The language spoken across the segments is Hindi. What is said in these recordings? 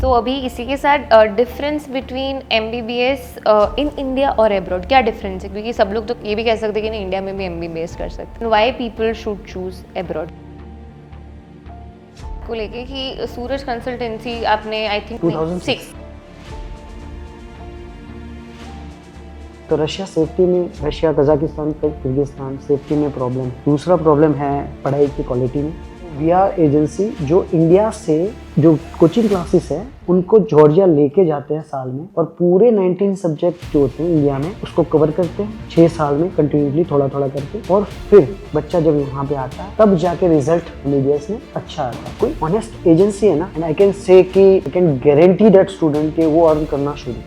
सो अभी इसी के साथ difference between MBBS in India और एब्रॉड, क्या डिफरेंस है? क्योंकि सब लोग तो ये भी कह सकते हैं कि नहीं, इंडिया में भी MBBS कर सकते हैं। Why people should choose abroad को लेके कि सूरज कंसल्टेंसी आपने आई थिंक 2006 तो रशिया सेफ्टी में, रशिया, कजाकिस्तान, किर्गिस्तान सेफ्टी में प्रॉब्लम। दूसरा प्रॉब्लम है पढ़ाई की क्वालिटी में। VR एजेंसी जो इंडिया से जो कोचिंग क्लासेस है उनको जॉर्जिया लेके जाते हैं साल में, और पूरे 19 सब्जेक्ट जो होते हैं इंडिया में उसको कवर करते हैं 6 साल में कंटिन्यूसली थोड़ा थोड़ा करके, और फिर बच्चा जब वहाँ पे आता है तब जाके रिजल्ट MBBS में अच्छा आता है। कोई ऑनेस्ट एजेंसी है ना, एंड आई कैन से कि I can guarantee that student के वो अर्न करना शुरू।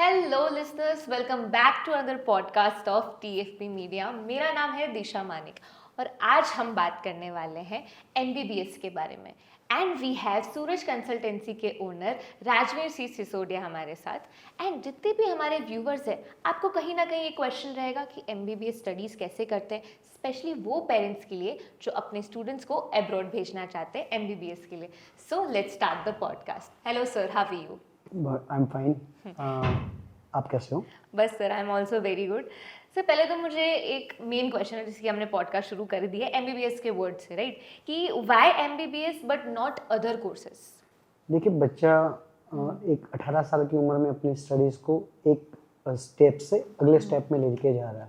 Hello listeners, welcome back to another podcast of TFP media. मेरा नाम है दिशा मानिक और आज हम बात करने वाले हैं MBBS के बारे में। And we have Suraj consultancy के ओनर राजवीर सी सिसोदिया हमारे साथ। एंड जितने भी हमारे व्यूवर्स हैं, आपको कहीं ना कहीं ये क्वेश्चन रहेगा कि MBBS स्टडीज़ कैसे करते हैं, स्पेशली वो पेरेंट्स के लिए जो अपने स्टूडेंट्स को अब्रॉड भेजना चाहते हैं MBBS के लिए। So let's start the podcast. Hello sir, how are you? I am fine. आप कैसे हो? बस sir, I am also very good. Sir, पहले तो मुझे एक मेन क्वेश्चन है जिसकी हमने पॉडकास्ट शुरू कर दी है MBBS के वर्ड से, राइट? कि why MBBS but not other courses? देखिए, बच्चा एक 18 साल की उम्र में अपनी स्टडीज़ को एक स्टेप से अगले स्टेप में लेके जा रहा है,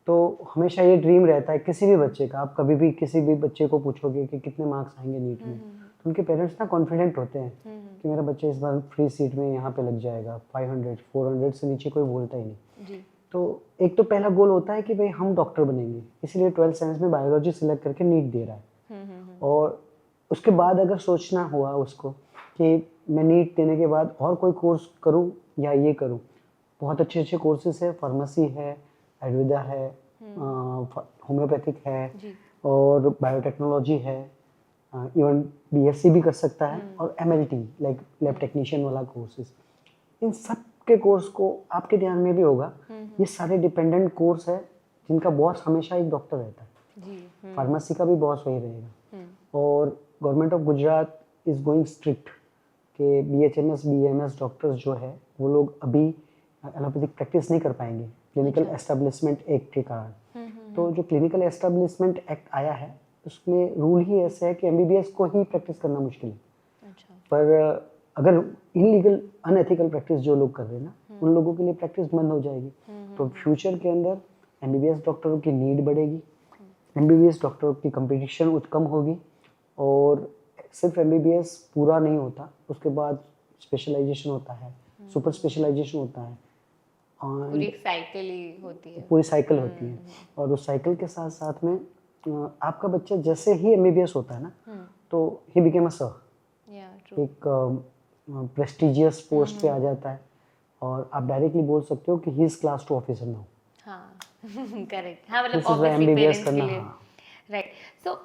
तो हमेशा ये ड्रीम रहता है किसी भी बच्चे का। आप कभी भी किसी भी बच्चे को पूछोगे कि कितने मार्क्स आएंगे नीट में, तो उनके पेरेंट्स ना कॉन्फिडेंट होते हैं कि मेरा बच्चा इस बार फ्री सीट में यहाँ पे लग जाएगा। 500 400 से नीचे कोई बोलता ही नहीं जी। तो एक तो पहला गोल होता है कि भाई हम डॉक्टर बनेंगे, इसीलिए 12th साइंस में बायोलॉजी सिलेक्ट करके नीट दे रहा है। और उसके बाद अगर सोचना हुआ उसको कि मैं नीट देने के बाद और कोई कोर्स करूं या ये करूं, बहुत अच्छे अच्छे कोर्सेज है। फार्मेसी है, आयुर्वेदा है, होम्योपैथिक है, और बायोटेक्नोलॉजी है, इवन BSc भी कर सकता है, और MLT लाइक लैब टेक्नीशियन वाला कोर्सेज। इन सब के कोर्स को आपके ध्यान में भी होगा, ये सारे डिपेंडेंट कोर्स है जिनका बॉस हमेशा एक डॉक्टर रहता है। फार्मेसी का भी बॉस वही रहेगा। और government of Gujarat is going strict कि BHMS BAMS डॉक्टर्स जो है वो लोग अभी एलोपैथिक प्रैक्टिस नहीं कर पाएंगे क्लिनिकल एस्टेब्लिशमेंट एक्ट के कारण। तो जो क्लिनिकल एस्टेब्लिशमेंट एक्ट आया है उसमें रूल ही ऐसे है कि MBBS को ही प्रैक्टिस करना मुश्किल है। पर अगर इलीगल अनएथिकल प्रैक्टिस जो लोग कर रहे हैं ना, उन लोगों के लिए प्रैक्टिस बंद हो जाएगी। तो फ्यूचर के अंदर MBBS डॉक्टरों की नीड बढ़ेगी, MBBS डॉक्टरों की कंपटीशन कम होगी, और सिर्फ MBBS पूरा नहीं होता, उसके बाद स्पेशलाइजेशन होता है, सुपर स्पेशलाइजेशन होता है, पूरी साइकिल ही होती है। पूरी साइकिल होती है। और उस साइकिल के साथ साथ में आपका बच्चा जैसे ही MBBS होता है ना, तो ही बिकेम अ सर, एक प्रेस्टिजियस पोस्ट पे आ जाता है, और आप डायरेक्टली बोल सकते हो कि he is class 2 officer now. हाँ, करेक्ट। हाँ, मतलब ऑब्वियसली पेरेंट्स के लिए, राइट। सो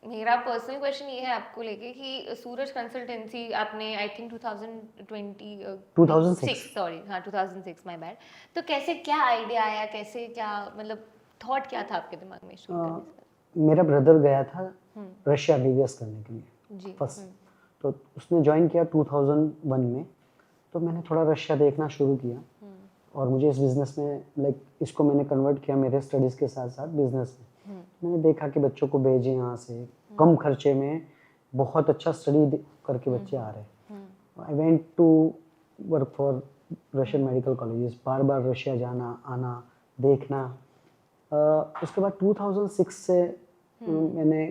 मेरा पर्सनल क्वेश्चन ये है आपको लेके कि सूरज कंसल्टेंसी आपने आई थिंक 2006 सॉरी, हाँ 2006, माय बैड। तो कैसे, क्या आइडिया आया, कैसे, क्या मतलब थॉट क्या था आपके दिमाग में शुरू करने से? मेरा ब्रदर गया था रशिया MBBS करने के लिए फर्स्ट, तो उसने ज्वाइन किया 2001 में। तो मैंने थोड़ा रशिया देखना शुरू किया, और मुझे इस बिज़नेस में लाइक इसको मैंने कन्वर्ट किया मेरे स्टडीज़ के साथ साथ बिज़नेस में। मैंने देखा कि बच्चों को भेजें यहाँ से कम खर्चे में, बहुत अच्छा स्टडी करके बच्चे आ रहे हैं। I went to work for Russian medical colleges, बार बार रशिया जाना आना देखना। उसके बाद 2006 से मैंने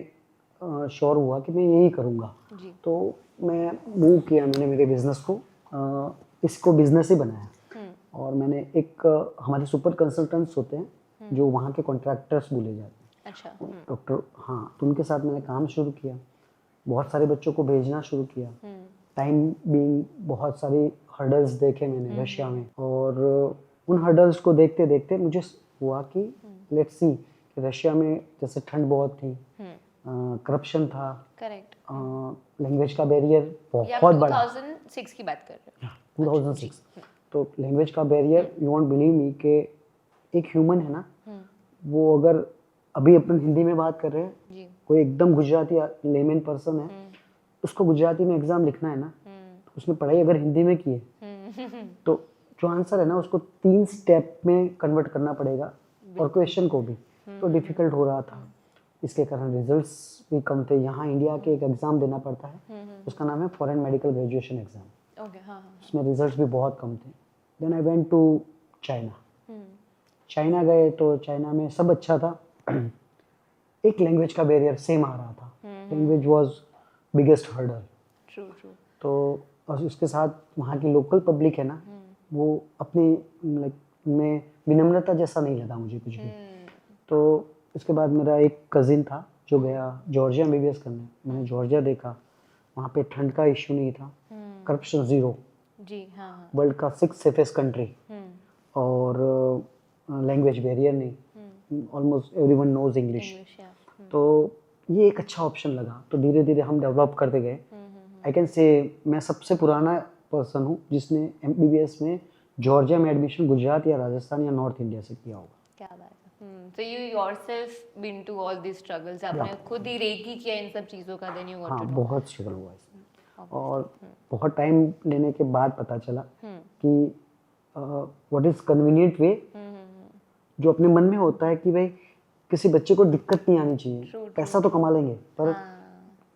श्योर हुआ कि मैं यही करूँगा। तो मैं मूव किया, मैंने मेरे बिज़नेस को इसको बिज़नेस ही बनाया, और मैंने एक हमारे सुपर कंसल्टेंट्स होते हैं जो वहाँ के कॉन्ट्रैक्टर्स बोले जाते हैं, अच्छा, डॉक्टर, हाँ, तो उनके साथ मैंने काम शुरू किया, बहुत सारे बच्चों को भेजना शुरू किया। टाइम बीइंग बहुत सारी हर्डल्स देखे मैंने रशिया में, और उन हर्डल्स को देखते देखते मुझे हुआ कि लेट्स सी कि रशिया में जैसे ठंड बहुत थी, करप्शन था, करेक्ट, लैंग्वेज का बैरियर बहुत बड़ा। 2006 की बात कर रहे हो? 2006। तो लैंग्वेज का barrier, you won't believe me कि एक ह्यूमन है ना, वो अगर अभी अपन हिंदी में बात कर रहे हैं, कोई एकदम गुजराती लेमन पर्सन है, उसको गुजराती में एग्जाम लिखना है ना, तो उसने पढ़ाई अगर हिंदी में की है तो जो आंसर है ना उसको 3 स्टेप में कन्वर्ट करना पड़ेगा और क्वेश्चन को भी, तो डिफिकल्ट हो रहा था। इसके कारण रिजल्ट्स भी कम थे। यहाँ इंडिया के एक एग्ज़ाम देना पड़ता है, उसका नाम है foreign medical graduation exam. Okay, हाँ हाँ। उसमें रिजल्ट्स भी बहुत कम थे। Then I went to China. China गए तो चाइना में सब अच्छा था। एक लैंग्वेज का बैरियर सेम आ रहा था, language was biggest hurdle. True true. तो और उसके साथ वहाँ की लोकल पब्लिक है ना, वो अपनी लाइक में विनम्रता जैसा नहीं लगा मुझे कुछ भी। तो उसके बाद मेरा एक कज़िन था जो गया जॉर्जिया MBBS करने। मैंने जॉर्जिया देखा, वहाँ पे ठंड का इश्यू नहीं था, करप्शन ज़ीरो, जी हाँ हाँ। वर्ल्ड का 6th सेफेस्ट कंट्री, और लैंग्वेज बैरियर नहीं, ऑलमोस्ट एवरीवन नोज इंग्लिश। तो ये एक अच्छा ऑप्शन लगा। तो धीरे धीरे हम डेवलप करते गए। आई कैन से मैं सबसे पुराना पर्सन हूँ जिसने MBBS में जॉर्जिया में एडमिशन गुजरात या राजस्थान या नॉर्थ इंडिया से किया होगा। क्या बात है। So you yourself been to all these struggles, आपने खुद ही रेकी किया इन सब चीज़ों का, then you got हाँ, to know। बहुत स्ट्रगल हुआ इसमें, और बहुत टाइम लेने के बाद पता चला कि व्हाट इज़ कन्वीनियंट वे। जो अपने मन में होता है कि भाई किसी बच्चे को दिक्कत नहीं आनी चाहिए, पैसा तो कमा लेंगे पर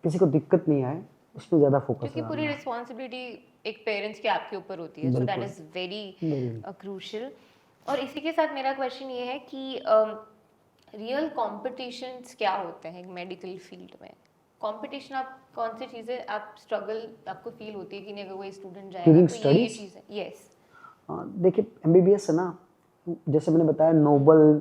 किसी को दिक्कत नहीं आए, उस पर ज़्यादा फोकस। क्योंकि पूरी रिस्पॉन्सिबिलिटी एक पेरेंट्स की आपके ऊपर होती है, so that is very crucial. और इसी के साथ मेरा क्वेश्चन ये है कि रियल कॉम्पिटिशन्स क्या होते हैं मेडिकल फील्ड में? कंपटीशन आप कौन सी चीज़ें आप स्ट्रगल आपको फील होती है कि नहीं, अगर कोई स्टूडेंट जाएगा तो ये चीज़ है? यस, देखिए MBBS है ना, जैसे मैंने बताया नोबल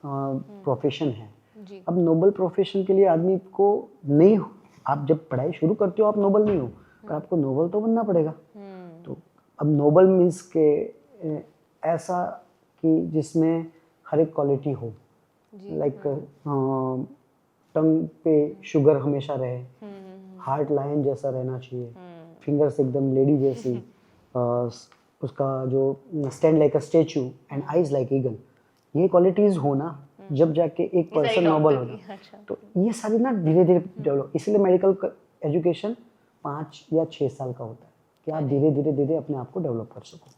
प्रोफेशन है जी। अब नोबल प्रोफेशन के लिए आदमी को नहीं, आप जब पढ़ाई शुरू करते हो आप नोबल नहीं हो, पर आपको नोबल तो बनना पड़ेगा। तो अब नोबल मीन्स के ऐसा कि जिसमें हर एक क्वालिटी हो, लाइक टंग पे शुगर हमेशा रहे, हार्ट लाइन जैसा रहना चाहिए, फिंगर्स एकदम लेडी जैसी, उसका जो stand like a statue and eyes like eagle, ये क्वालिटीज हो ना, जब जाके एक पर्सन नोबल होगा। अच्छा। तो ये सारी ना धीरे धीरे डेवलप, इसलिए मेडिकल एजुकेशन 5 या 6 साल का होता है कि आप धीरे धीरे धीरे अपने आप को डेवलप कर सको।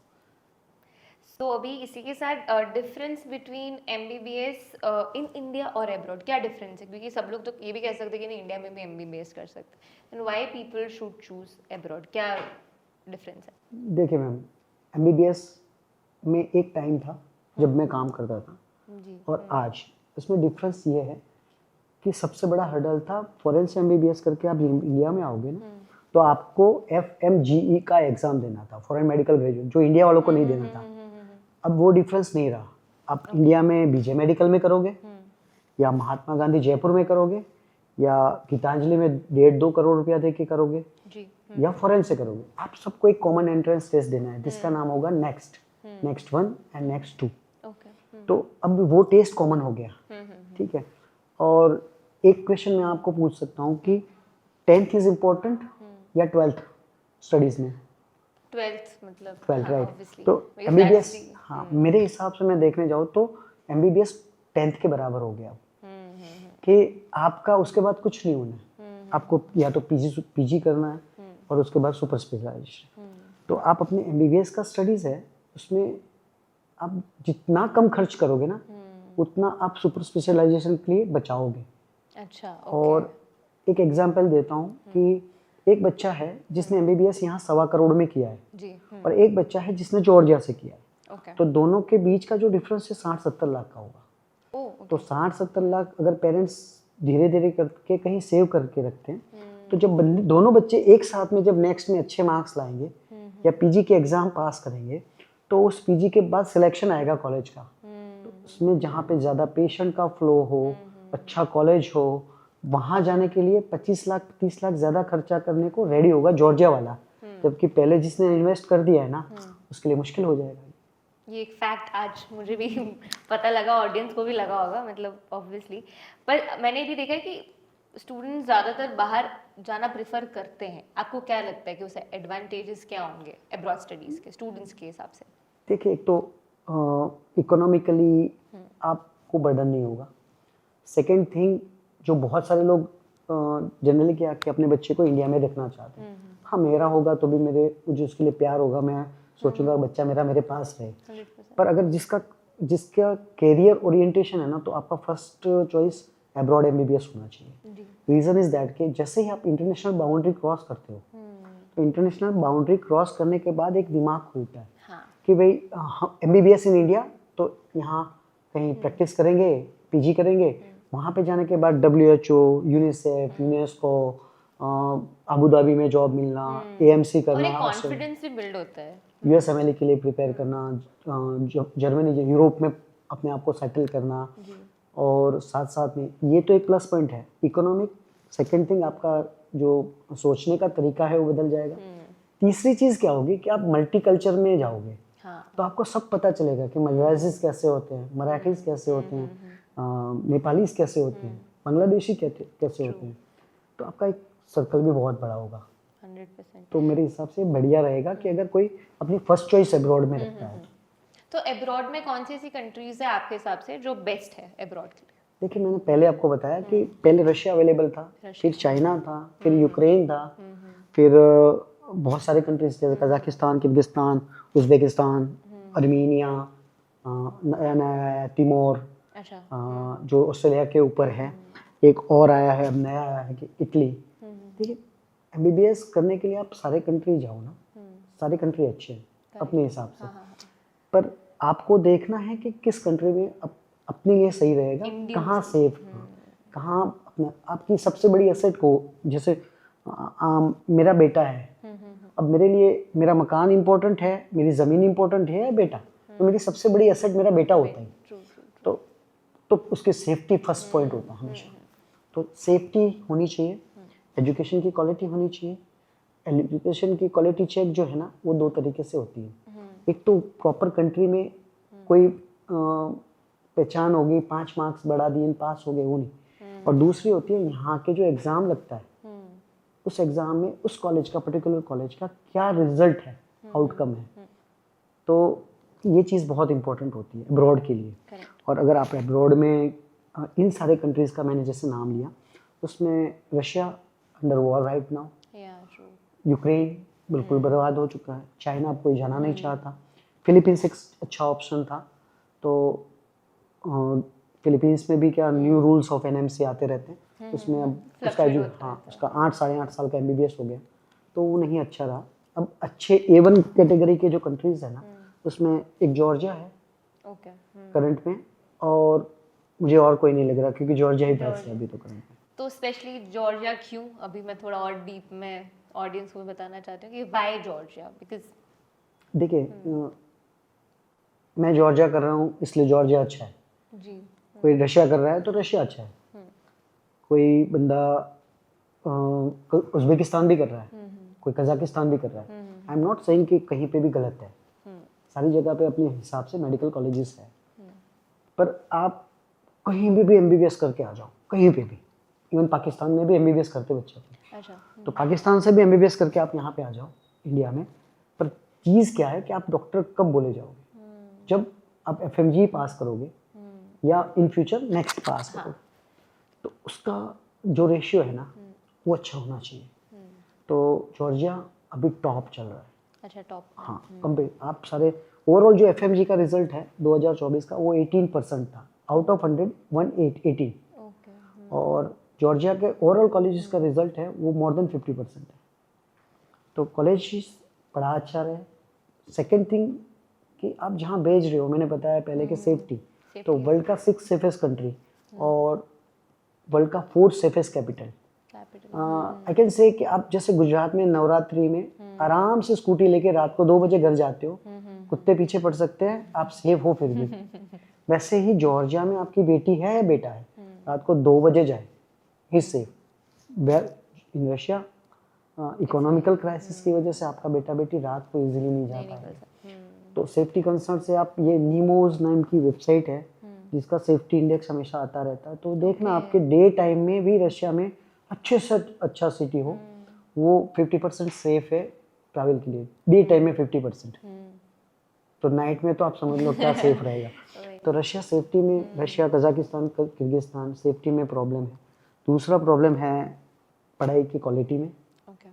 तो अभी इसी के साथ difference between MBBS in India और अब्रॉड, क्या डिफरेंस है? क्योंकि सब लोग तो ये भी कह सकते हैं कि नहीं, इंडिया में भी MBBS कर सकते हैं, and why people should choose abroad, क्या डिफरेंस है? देखिए मैम, MBBS में एक टाइम था जब मैं काम करता था जी। और आज इसमें डिफरेंस ये है कि सबसे बड़ा हर्डल था फॉरेन से MBBS करके आप इंडिया में आओगे ना, तो आपको FMGE का एग्ज़ाम देना था, फॉरेन मेडिकल ग्रेजुएट, जो इंडिया वालों को नहीं देना था। अब वो डिफरेंस नहीं रहा। आप इंडिया में BJ मेडिकल में करोगे या महात्मा गांधी जयपुर में करोगे या गीतांजलि में 1.5-2 करोड़ रुपया दे के करोगे जी। या फॉरेन से करोगे, आप सबको एक कॉमन एंट्रेंस टेस्ट देना है जिसका नाम होगा नेक्स्ट 1 एंड नेक्स्ट 2। तो अब वो टेस्ट कॉमन हो गया, ठीक है। और एक क्वेश्चन मैं आपको पूछ सकता हूँ कि 10th इज इम्पोर्टेंट या 12th स्टडीज में? 12th मतलब 12th, राइट। obviously, तो because MBBS, that's the- हाँ, मेरे हिसाब से मैं देखने जाऊँ तो MBBS 10th के बराबर हो गया कि आपका उसके बाद कुछ नहीं होना है, आपको या तो PG करना है और उसके बाद सुपर स्पेशलाइजेशन। तो आप अपने MBBS का स्टडीज़ है उसमें आप जितना कम खर्च करोगे ना, उतना आप सुपर स्पेशलाइजेशन के लिए बचाओगे। अच्छा, और एक एग्जांपल देता हूँ कि एक बच्चा है जिसने MBBS यहाँ 1.25 करोड़ में किया है जी। और एक बच्चा है जिसने जॉर्जिया से किया है। ओके। तो दोनों के बीच का जो डिफरेंस है 60-70 लाख का होगा। तो 60-70 लाख अगर पेरेंट्स धीरे धीरे करके कहीं सेव करके रखते हैं, तो जब दोनों बच्चे एक साथ में जब नेक्स्ट में अच्छे मार्क्स लाएंगे या PG के एग्ज़ाम पास करेंगे, तो उस PG के बाद सिलेक्शन आएगा कॉलेज का, तो उसमें जहाँ पे ज़्यादा पेशेंट का फ्लो हो, अच्छा कॉलेज हो, वहाँ जाने के लिए 25 लाख 30 लाख ज़्यादा खर्चा करने को रेडी होगा जॉर्जिया वाला, जबकि पहले जिसने इन्वेस्ट कर दिया है ना, उसके लिए मुश्किल हो जाएगा। ये एक फैक्ट आज मुझे भी पता लगा, ऑडियंस को भी लगा होगा, मतलब ऑब्वियसली। पर मैंने भी देखा है कि स्टूडेंट्स ज़्यादातर बाहर जाना प्रेफर करते हैं। आपको क्या लगता है कि उसे एडवांटेजेस क्या होंगे अब्रॉड स्टडीज़ के स्टूडेंट्स के हिसाब से? देखिए, एक तो इकोनॉमिकली आपको बर्डन नहीं होगा। सेकेंड थिंग, जो बहुत सारे लोग जनरली क्या कि अपने बच्चे को इंडिया में रखना चाहते हैं। हाँ, मेरा होगा तो भी मुझे उसके लिए प्यार होगा, मैं सोचूंगा बच्चा मेरा मेरे पास रहे। 100%। पर अगर जिसका कैरियर ओरिएंटेशन है ना, तो आपका फर्स्ट चॉइस एब्रॉड एमबीबीएस होना चाहिए। जी। रीज़न इज दैट कि जैसे ही आप इंटरनेशनल बाउंड्री क्रॉस करते हो, तो इंटरनेशनल बाउंड्री क्रॉस करने के बाद एक दिमाग खुलता है हाँ। कि भाई एमबीबीएस इन इंडिया, तो यहाँ कहीं प्रैक्टिस करेंगे, पीजी करेंगे, वहाँ पे जाने के बाद WHO, UNICEF, UNESCO, Abu Dhabi में जॉब मिलना, एएमसी और करना, एक कॉन्फिडेंस भी बिल्ड होता है। यूएसएमएलई के लिए प्रिपेयर करना, जर्मनी, यूरोप में अपने आप को सेटल करना, जी। और साथ साथ में ये तो एक प्लस पॉइंट है इकोनॉमिक। सेकंड थिंग, आपका जो सोचने का तरीका है वो बदल जाएगा। तीसरी चीज़ क्या होगी कि आप मल्टीकल्चर में जाओगे। हाँ। तो आपको सब पता चलेगा कि मलयालीज कैसे होते हैं, मराठीज कैसे होते हैं, नेपालीज कैसे होते हैं, बांग्लादेशी कैसे होते हैं। तो आपका एक सर्कल भी बहुत बड़ा होगा। 100%। तो मेरे हिसाब से बढ़िया रहेगा कि अगर कोई अपनी फर्स्ट चॉइस अब्रॉड में रखता है। तो अब्रॉड में कौन सी ऐसी कंट्रीज है आपके हिसाब से जो बेस्ट है अब्रॉड के लिए? देखिए, मैंने पहले आपको बताया कि पहले रशिया अवेलेबल था, फिर चाइना था, फिर यूक्रेन था, फिर बहुत सारे कंट्रीज जैसे कजाकिस्तान, किर्गिस्तान, उज्बेकिस्तान, अर्मीनिया, नया नया आया तिमोर, अच्छा। जो ऑस्ट्रेलिया के ऊपर है। एक और आया है, अब नया आया है कि इटली। ठीक है, एमबीबीएस करने के लिए आप सारे कंट्री जाओ ना, सारे कंट्री अच्छे हैं अपने हिसाब से। पर आपको देखना है कि किस कंट्री में अपने लिए सही रहेगा, कहाँ सेफ, कहाँ अपना आपकी सबसे बड़ी एसेट को, जैसे मेरा बेटा है, अब मेरे लिए मेरा मकान इम्पोर्टेंट है, मेरी ज़मीन इम्पोर्टेंट है या बेटा, तो मेरी सबसे बड़ी एसेट मेरा बेटा होता है। तो उसकी सेफ्टी फर्स्ट पॉइंट होता है हमेशा। तो सेफ्टी होनी चाहिए, एजुकेशन की क्वालिटी होनी चाहिए। एजुकेशन की क्वालिटी चेक जो है ना, वो दो तरीके से होती है। एक तो प्रॉपर कंट्री में कोई पहचान होगी, 5 मार्क्स बढ़ा दिए, पास हो गए, वो नहीं। और दूसरी होती है यहाँ के जो एग्ज़ाम लगता है, उस एग्ज़ाम में उस कॉलेज का, पर्टिकुलर कॉलेज का क्या रिजल्ट है, आउटकम है। तो ये चीज़ बहुत इंपॉर्टेंट होती है अब्रॉड के लिए। और अगर आप अब्रॉड में इन सारे कंट्रीज़ का मैंने जैसे नाम लिया, उसमें Russia under war right now, Ukraine बिल्कुल बर्बाद हो चुका है, चाइना अब कोई जाना नहीं चाहता, फिलीपींस एक अच्छा ऑप्शन था। तो फिलीपींस में भी क्या न्यू रूल्स ऑफ एनएमसी आते रहते हैं, उसमें अब उसका जो उसका 8 साढ़े 8 साल का एमबीबीएस हो गया, तो वो नहीं अच्छा रहा। अब अच्छे A1 कैटेगरी के जो कंट्रीज़ है ना, उसमें एक जॉर्जिया है करंट में, और मुझे और कोई नहीं लग रहा, क्योंकि जॉर्जिया ही बेस्ट है अभी तो करंट में। तो स्पेशली जॉर्जिया क्यों? अभी मैं थोड़ा और डीप में ऑडियंस को बताना चाहती हूँ कि व्हाई जॉर्जिया, बिकॉज देखिए, मैं जॉर्जिया कर रहा हूँ इसलिए जॉर्जिया अच्छा है जी। कोई रशिया कर रहा है तो रशिया अच्छा है, कोई बंदा उज्बेकिस्तान भी कर रहा है, कोई कजाकिस्तान भी कर रहा है। आई एम नॉट सेइंग कि कहीं पे भी गलत है, सारी जगह पे अपने हिसाब से मेडिकल कॉलेजेस है। पर आप कहीं भी एमबीबीएस करके आ जाओ, कहीं पे भी, इवन पाकिस्तान में भी एमबीबीएस करते बच्चे थे। अच्छा। तो पाकिस्तान से भी एमबीबीएस करके आप यहाँ पे आ जाओ इंडिया में। पर चीज़ क्या है कि आप डॉक्टर कब बोले जाओगे? जब आप एफएमजी पास करोगे या इन फ्यूचर नेक्स्ट पास करोगे, तो उसका जो रेशियो है ना, वो अच्छा होना चाहिए। तो जॉर्जिया अभी टॉप चल रहा है। अच्छा, टॉप। हाँ, कंपेयर आप सारे ओवरऑल जो एफएमजी का रिजल्ट है 2024 का, वो 18% था, आउट ऑफ 100 118। और जॉर्जिया के ओवरऑल कॉलेजेस का रिजल्ट है वो मोर देन 50% है। तो कॉलेज पढ़ा अच्छा रहे। सेकेंड थिंग कि आप जहाँ भेज रहे हो, मैंने बताया पहले कि सेफ्टी, तो वर्ल्ड का 6th सेफेस्ट कंट्री और वर्ल्ड का 4th safest capital. I can say कि आप जैसे गुजरात में नवरात्रि में आराम से स्कूटी लेके रात को 2 बजे घर जाते हो, कुत्ते पीछे पड़ सकते हैं, आप सेफ हो फिर भी। वैसे ही जॉर्जिया में आपकी बेटी है या बेटा है, रात को 2 बजे जाए, ही safe. In Russia economical crisis की वजह से आपका बेटा बेटी रात को इजीली नहीं जा पाएगा। तो सेफ्टी कंसर्न से आप, ये नीमोज नाम की वेबसाइट है जिसका सेफ्टी इंडेक्स हमेशा आता रहता है, तो देखना आपके डे टाइम में भी रशिया में अच्छे से अच्छा सिटी हो, वो 50% सेफ है ट्रैवल के लिए, डे टाइम में 50%। तो नाइट में तो आप समझ लो क्या सेफ रहेगा। तो रशिया सेफ्टी में, रशिया, कजाकिस्तान, किर्गिस्तान सेफ्टी में प्रॉब्लम है, दूसरा प्रॉब्लम है पढ़ाई की क्वालिटी में। ओके।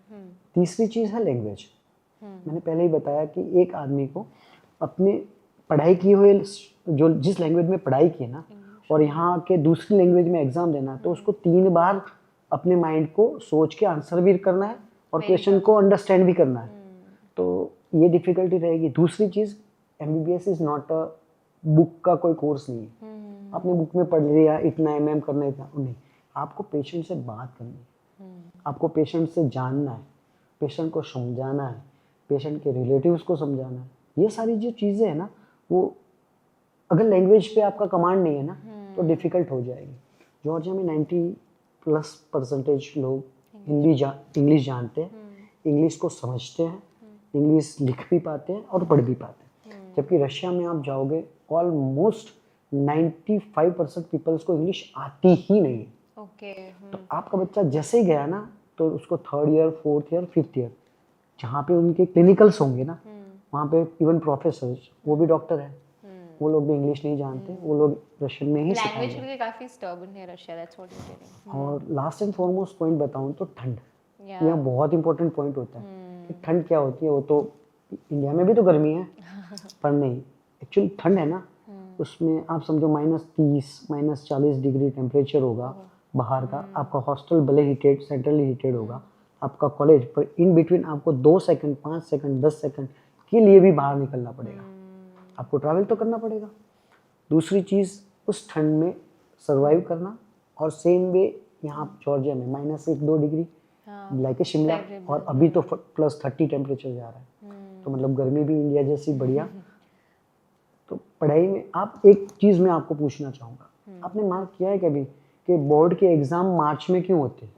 तीसरी चीज़ है लैंग्वेज। मैंने पहले ही बताया कि एक आदमी को अपने पढ़ाई की हुई जो जिस लैंग्वेज में पढ़ाई की है ना, और यहाँ के दूसरी लैंग्वेज में एग्जाम देना है, तो उसको 3 बार अपने माइंड को सोच के आंसर भी करना है और क्वेश्चन को अंडरस्टैंड भी करना है। तो ये डिफिकल्टी रहेगी। दूसरी चीज़, MBBS is not a book का कोई कोर्स नहीं है। आपने बुक में पढ़ लिया इतना MM करना है, इतना नहीं। आपको पेशेंट से बात करनी है, आपको पेशेंट से जानना है, पेशेंट को समझाना है, पेशेंट के रिलेटिव्स को समझाना है। ये सारी जो चीज़ें हैं ना, वो अगर लैंग्वेज पे आपका कमांड नहीं है ना, तो डिफ़िकल्ट हो जाएगी। जॉर्जिया में 90+ % लोग इंग्लिश जानते हैं, इंग्लिश को समझते हैं, इंग्लिश लिख भी पाते हैं और पढ़ भी पाते हैं। जबकि रशिया में आप जाओगे, ऑलमोस्ट 95% पीपल्स को इंग्लिश आती ही नहीं है। ओके। तो आपका बच्चा जैसे ही गया ना, तो उसको 3rd year, 4th year, 5th year, जहाँ पे उनके क्लिनिकल्स होंगे ना, वहाँ पे इवन प्रोफेसर्स, वो भी डॉक्टर है, वो लोग भी इंग्लिश नहीं जानते, वो लोग रशियन में ही लैंग्वेज सिखाएंगे। भी काफी स्टर्बन है Russia, that's what you telling. और लास्ट एंड फॉरमोस्ट पॉइंट बताऊँ तो ठंड। या यह बहुत इंपॉर्टेंट पॉइंट होता है कि ठंड क्या होती है। वो तो इंडिया में भी तो गर्मी है, पर नहीं, एक्चुअली ठंड है ना, उसमें आप समझो -30, -40 डिग्री टेम्परेचर होगा बाहर का। आपका हॉस्टल भले हीटेड, सेंट्रली हीटेड होगा, आपका कॉलेज, पर इन बिटवीन आपको 2 सेकंड, 5 सेकंड, 10 सेकंड के लिए भी बाहर निकलना पड़ेगा। आपको ट्रैवल तो करना पड़ेगा। दूसरी चीज़, उस ठंड में सर्वाइव करना। और सेम वे यहाँ जॉर्जिया में -1-2 डिग्री लाइक शिमला, और अभी तो +30 टेम्परेचर जा रहा है। तो मतलब गर्मी भी इंडिया जैसी बढ़िया। तो पढ़ाई में आप एक चीज़ मैं आपको पूछना चाहूँगा, आपने मार्क किया है कभी कि बोर्ड के एग्ज़ाम मार्च में क्यों होते हैं?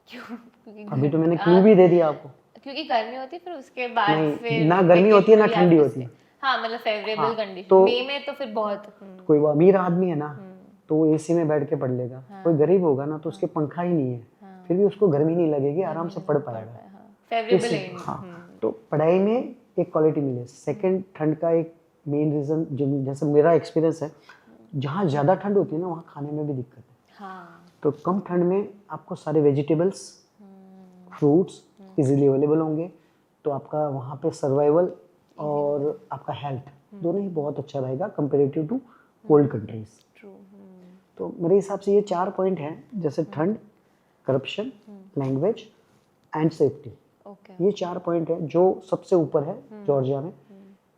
क्यों? अभी तो मैंने क्लू भी दे दिया आपको। क्योंकि गर्मी होती है, फिर उसके बाद नहीं, फिर ना गर्मी होती है ना vacation ठंडी या होती है। हाँ, मतलब फेवरेबल हाँ, कंडीशन। तो मई में तो फिर बहुत कोई वो अमीर आदमी है ना, तो वो AC में बैठ के पढ़ लेगा। कोई गरीब होगा ना, तो उसके पंखा ही नहीं है, फिर भी उसको गर्मी नहीं लगेगी, आराम से पढ़ पाएगा। फेवरेबल इसी- हाँ, तो पढ़ाई में एक क्वालिटी मिले। सेकंड, ठंड का एक मेन रीज़न, जैसे मेरा एक्सपीरियंस है, जहाँ ज़्यादा ठंड होती है ना, वहाँ खाने में भी दिक्कत है। हाँ। तो कम ठंड में आपको सारे वेजिटेबल्स, फ्रूट्स इजीली अवेलेबल होंगे, तो आपका वहाँ पे सर्वाइवल और आपका हेल्थ दोनों ही बहुत अच्छा रहेगा comparative to cold countries. True. तो मेरे हिसाब से ये 4 पॉइंट हैं, जैसे ठंड, corruption, language and safety. Okay. ये 4 पॉइंट है जो सबसे ऊपर है जॉर्जिया में।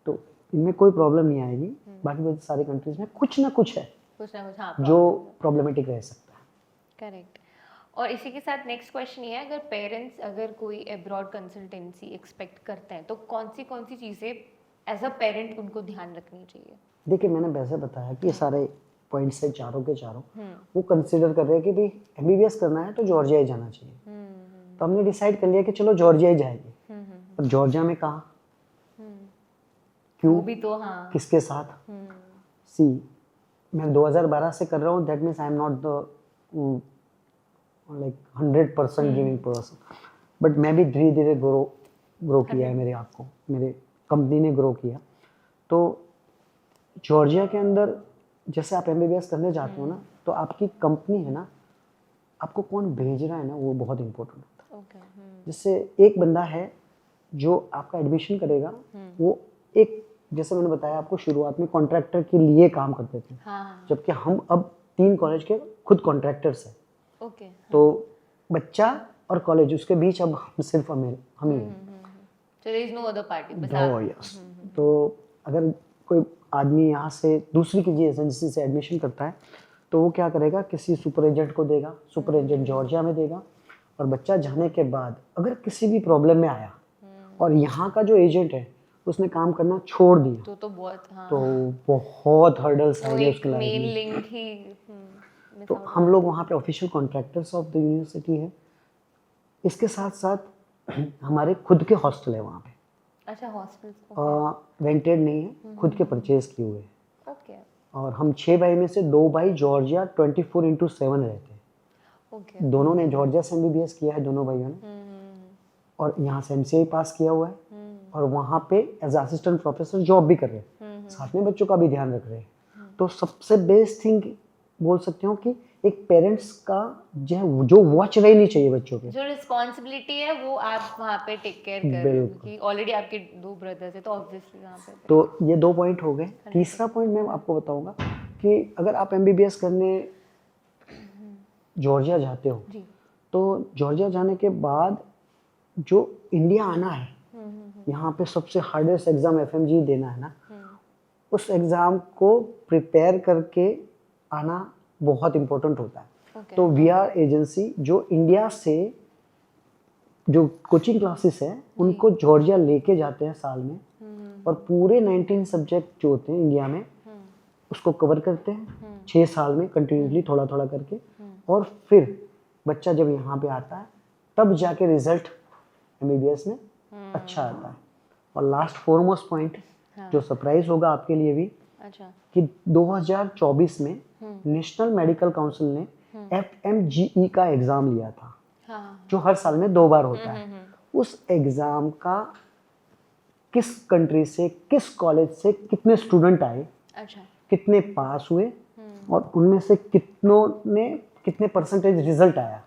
तो इनमें कोई प्रॉब्लम नहीं आएगी। बाकी सारी कंट्रीज में कुछ ना कुछ है कुछ ना कुछ, हाँ, जो प्रॉब्लमेटिक रह सकता है। करेक्ट। और इसी के साथ नेक्स्ट क्वेश्चन ये है, अगर पेरेंट्स अगर कोई अब्रॉड कंसल्टेंसी एक्सपेक्ट करते हैं, तो कौन सी चीज़ें एज अ पेरेंट उनको ध्यान रखनी चाहिए? देखिए, मैंने वैसे बताया कि ये सारे पॉइंट्स है, चारों के चारों वो कंसिडर कर रहे हैं कि भाई MBBS करना है तो जॉर्जिया ही जाना चाहिए। तो हमने डिसाइड कर लिया कि चलो जॉर्जिया ही जाएंगे। अब जॉर्जिया में कहाँ, क्यों, वो भी तो हाँ। किसके साथ? सी, मैं 2012 से कर रहा हूँ, that means I am not the like 100% giving person, but मैं भी धीरे धीरे ग्रो किया है। मेरे आप को, मेरे कंपनी ने ग्रो किया। तो जॉर्जिया के अंदर जैसे आप MBBS करने जाते हो ना, तो आपकी कंपनी है ना, आपको कौन भेज रहा है ना, वो बहुत इंपॉर्टेंट होता है। ओके। जैसे एक बंदा है जो आपका एडमिशन करेगा, वो एक, जैसे मैंने बताया आपको शुरुआत में, कॉन्ट्रैक्टर के लिए काम करते थे। हाँ। जबकि हम अब 3 कॉलेज के खुद कॉन्ट्रैक्टर्स हैं। ओके। तो बच्चा और कॉलेज, उसके बीच अब हम सिर्फ हम ही हैं। So there is no other party, बस Oh, आप। yes. तो अगर कोई आदमी यहाँ से दूसरी किसी एजेंसी से एडमिशन करता है, तो वो क्या करेगा, किसी सुपर एजेंट को देगा, सुपर एजेंट जॉर्जिया में देगा, और बच्चा जाने के बाद अगर किसी भी प्रॉब्लम में आया और यहाँ का जो एजेंट है उसने काम करना छोड़ दिया, तो बहुत, हाँ, तो बहुत हर्डल्स वो आएंगे एक उसके लाइफ मेन में। लिंक ही miss तो out हम लोग वहाँ पे official contractors of the university है। इसके साथ साथ हमारे खुद के हॉस्टल है वहाँ पे। अच्छा, हॉस्टल्स को। रेंटेड नहीं है, खुद के परचेज किए हुए हैं। ओके। और हम 6 भाई में से 2 भाई जॉर्जिया 24/7 रहते हैं। ओके। दोनों ने जॉर्जिया से MBBS किया है, दोनों भाइयों ने, और यहाँ से MCI पास किया हुआ है, और वहाँ पे एज असिस्टेंट प्रोफेसर जॉब भी कर रहे हैं, साथ में बच्चों का भी ध्यान रख रहे हैं। तो सबसे बेस्ट थिंग बोल सकते हो कि एक पेरेंट्स का जो वॉच रहनी चाहिए बच्चों पे, जो रिस्पॉन्सिबिलिटी है वो आप वहाँ पे टेक केयर कर रहे हो, बिल्कुल। क्योंकि ऑलरेडी आपके 2 ब्रदर्स है तो ऑब्वियसली वहाँ पे तो ये 2 पॉइंट हो गए। तीसरा पॉइंट मैं आपको बताऊंगा कि अगर आप एमबीबीएस करने जॉर्जिया जाते हो, जी। तो जॉर्जिया जाने के बाद जो इंडिया आना है, यहाँ पे सबसे हार्डेस्ट एग्ज़ाम एफएमजी देना है ना, उस एग्ज़ाम को प्रिपेयर करके आना बहुत इम्पोर्टेंट होता है। Okay. तो वीआर एजेंसी जो इंडिया से जो कोचिंग क्लासेस है उनको जॉर्जिया लेके जाते हैं साल में, और पूरे 19 सब्जेक्ट जो होते हैं इंडिया में उसको कवर करते हैं 6 साल में कंटिन्यूसली थोड़ा थोड़ा करके, और फिर बच्चा जब यहाँ पे आता है तब जाके रिजल्ट एमबीबीएस में अच्छा आता है। और लास्ट फॉरमोस्ट पॉइंट जो सरप्राइज होगा आपके लिए भी, अच्छा, कि 2024 में नेशनल मेडिकल काउंसिल ने एफएमजीई का एग्ज़ाम लिया था, जो हर साल में 2 बार होता है। उस एग्ज़ाम का किस कंट्री से, किस कॉलेज से कितने स्टूडेंट आए, अच्छा, कितने पास हुए, और उनमें से कितने परसेंटेज रिजल्ट आया,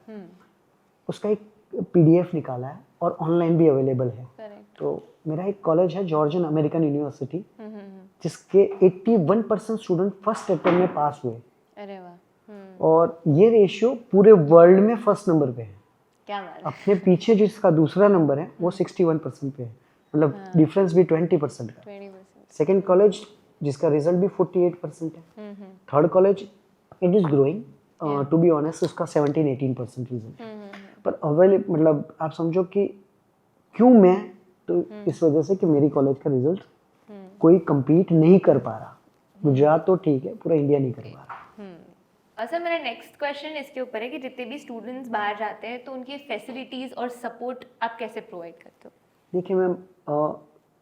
उसका एक पीडीएफ निकाला है और ऑनलाइन भी अवेलेबल है। करेक्ट। तो मेरा एक कॉलेज है जॉर्जियन अमेरिकन यूनिवर्सिटी, जिसके 81% स्टूडेंट फर्स्ट अटेम्प्ट में पास हुए। अरे वाह, और ये रेशियो पूरे वर्ल्ड में फर्स्ट नंबर पे है। क्या बात है। अपने पीछे जिसका दूसरा नंबर है वो 61% पे है, मतलब डिफरेंस भी 20% का। 20%। सेकेंड कॉलेज जिसका रिजल्ट भी 48% है। Third college it is growing, to be honest उसका 17-18% रिजल्ट है। पर अवेलेबल, मतलब आप समझो कि क्यों मैं, तो इस वजह से कि मेरी कॉलेज का रिजल्ट कोई compete नहीं कर पा रहा। गुजरात तो ठीक है, पूरा इंडिया नहीं कर पा रहा। अच्छा, मेरा नेक्स्ट क्वेश्चन इसके ऊपर है कि जितने भी स्टूडेंट्स बाहर जाते हैं तो उनकी फैसिलिटीज़ और सपोर्ट आप कैसे प्रोवाइड करते हो? देखिए मैम,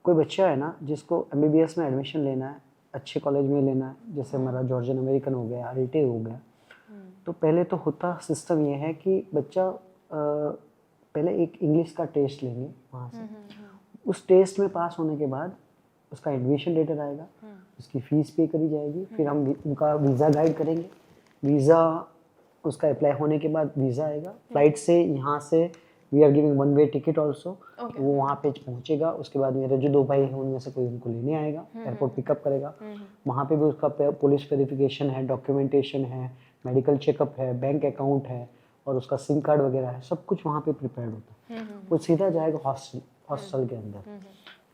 कोई बच्चा है ना जिसको एमबीबीएस में एडमिशन लेना है, अच्छे कॉलेज में लेना है, जैसे हमारा जॉर्जियन अमेरिकन हो गया, आरईटी हो गया, तो पहले तो होता सिस्टम ये है कि बच्चा पहले एक इंग्लिश का टेस्ट लेंगे वहाँ से। उस टेस्ट में पास होने के बाद उसका एडमिशन लेटर आएगा, उसकी फ़ीस पे करी जाएगी, फिर हम उनका वीज़ा गाइड करेंगे। वीज़ा उसका अप्लाई होने के बाद वीज़ा आएगा, फ्लाइट से यहाँ से we are giving 1 way ticket also. वो वहाँ पे पहुँचेगा, उसके बाद मेरे जो 2 भाई हैं उनमें से कोई उनको लेने आएगा, एयरपोर्ट पिकअप करेगा। वहाँ पे भी उसका पुलिस वेरिफिकेशन है, डॉक्यूमेंटेशन है, मेडिकल चेकअप है, बैंक अकाउंट है, और उसका सिम कार्ड वगैरह है, सब कुछ वहाँ पे प्रिपेयर्ड होता है। वो सीधा जाएगा हॉस्टल के अंदर।